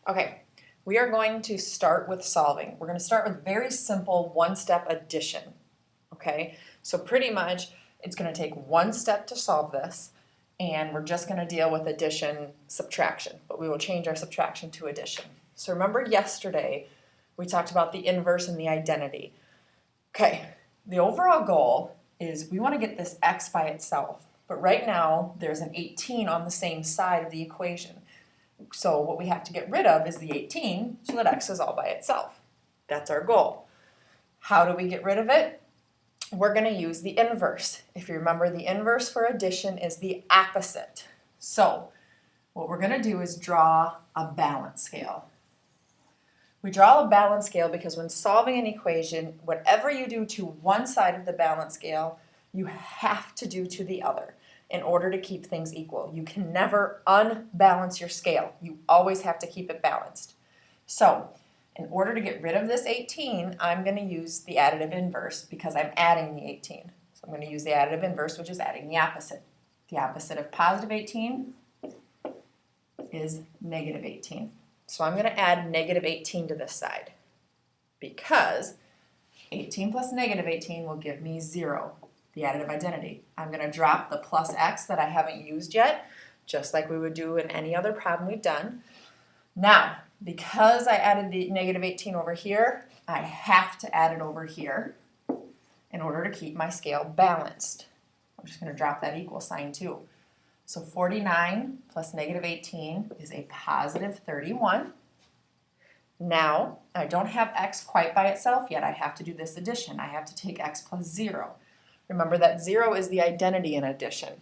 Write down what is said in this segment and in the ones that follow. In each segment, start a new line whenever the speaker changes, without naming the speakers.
Okay, we are going to start with solving. We're going to start with very simple one-step addition. Okay, so pretty much it's going to take one step to solve this, and we're just going to deal with addition, subtraction, but we will change our subtraction to addition. So remember yesterday we talked about the inverse and the identity. Okay, the overall goal is we want to get this x by itself, but right now there's an 18 on the same side of the equation. So what we have to get rid of is the 18 so that x is all by itself. That's our goal. How do we get rid of it? We're going to use the inverse. If you remember, the inverse for addition is the opposite. So what we're going to do is draw a balance scale. We draw a balance scale because when solving an equation, whatever you do to one side of the balance scale, you have to do to the other in order to keep things equal. You can never unbalance your scale. You always have to keep it balanced. So in order to get rid of this 18, I'm going to use the additive inverse because I'm adding the 18. So I'm going to use the additive inverse, which is adding the opposite. The opposite of positive 18 is negative 18. So I'm going to add negative 18 to this side because 18 plus negative 18 will give me 0, the additive identity. I'm going to drop the plus x that I haven't used yet, just like we would do in any other problem we've done. Now, because I added the negative 18 over here, I have to add it over here in order to keep my scale balanced. I'm just going to drop that equal sign too. So 49 plus negative 18 is a positive 31. Now, I don't have x quite by itself yet. I have to do this addition. I have to take x plus 0. Remember that 0 is the identity in addition.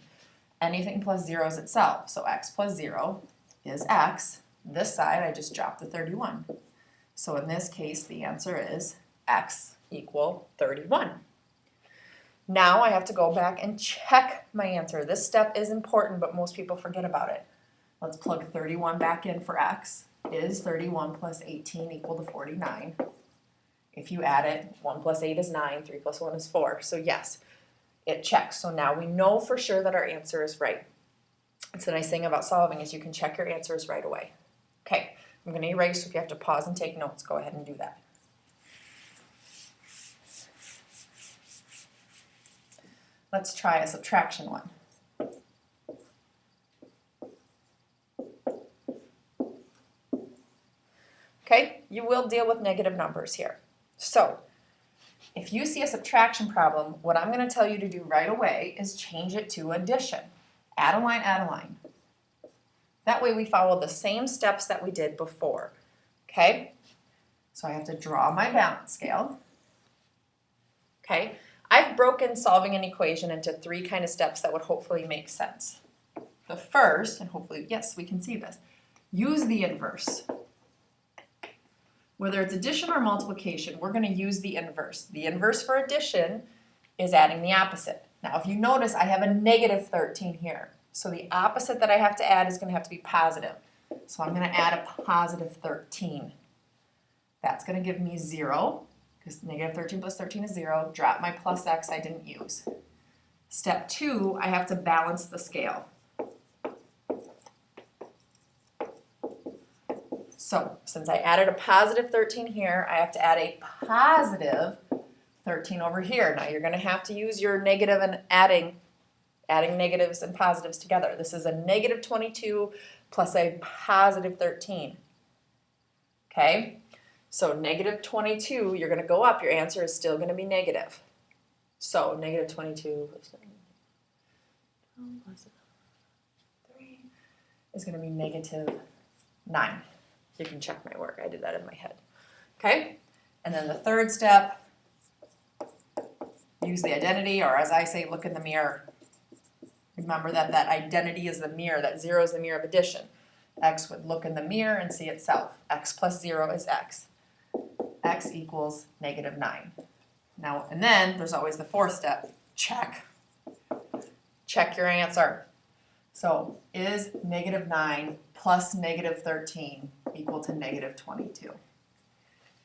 Anything plus 0 is itself. So x plus 0 is x. This side, I just dropped the 31. So in this case, the answer is x equal 31. Now I have to go back and check my answer. This step is important, but most people forget about it. Let's plug 31 back in for x. Is 31 plus 18 equal to 49? If you add it, 1 plus 8 is 9, 3 plus 1 is 4. So yes, it checks. So now we know for sure that our answer is right. It's the nice thing about solving is you can check your answers right away. Okay, I'm going to erase, so if you have to pause and take notes, go ahead and do that. Let's try a subtraction one. Okay, you will deal with negative numbers here. So, if you see a subtraction problem, what I'm going to tell you to do right away is change it to addition. Add a line, add a line. That way we follow the same steps that we did before. Okay, so I have to draw my balance scale. Okay. I've broken solving an equation into 3 kind of steps that would hopefully make sense. The first, and hopefully, yes, we can see this, use the inverse. Whether it's addition or multiplication, we're going to use the inverse. The inverse for addition is adding the opposite. Now, if you notice, I have a negative 13 here. So the opposite that I have to add is going to have to be positive. So I'm going to add a positive 13. That's going to give me 0. Because negative 13 plus 13 is 0, drop my plus x I didn't use. Step 2, I have to balance the scale. So, since I added a positive 13 here, I have to add a positive 13 over here. Now you're going to have to use your negative and adding negatives and positives together. This is a negative 22 plus a positive 13. Okay? So negative 22, you're going to go up. Your answer is still going to be negative. So negative 22 plus 3 is going to be negative 9. You can check my work. I did that in my head. Okay? And then the third step, use the identity, or as I say, look in the mirror. Remember that that identity is the mirror. That 0 is the mirror of addition. X would look in the mirror and see itself. X plus 0 is x. X equals negative 9. Now, and then there's always the fourth step. Check. Check your answer. So, is negative 9 plus negative 13 equal to negative 22?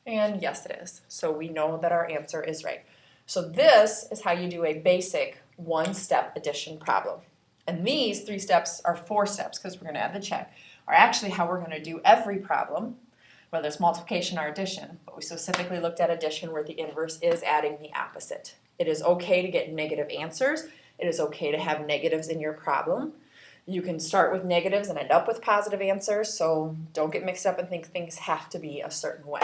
And yes, it is. So we know that our answer is right. So this is how you do a basic one-step addition problem. And these 3 steps are 4 steps because we're going to add the check. are actually how we're going to do every problem, whether it's multiplication or addition, but we specifically looked at addition where the inverse is adding the opposite. It is okay to get negative answers. It is okay to have negatives in your problem. You can start with negatives and end up with positive answers, so don't get mixed up and think things have to be a certain way.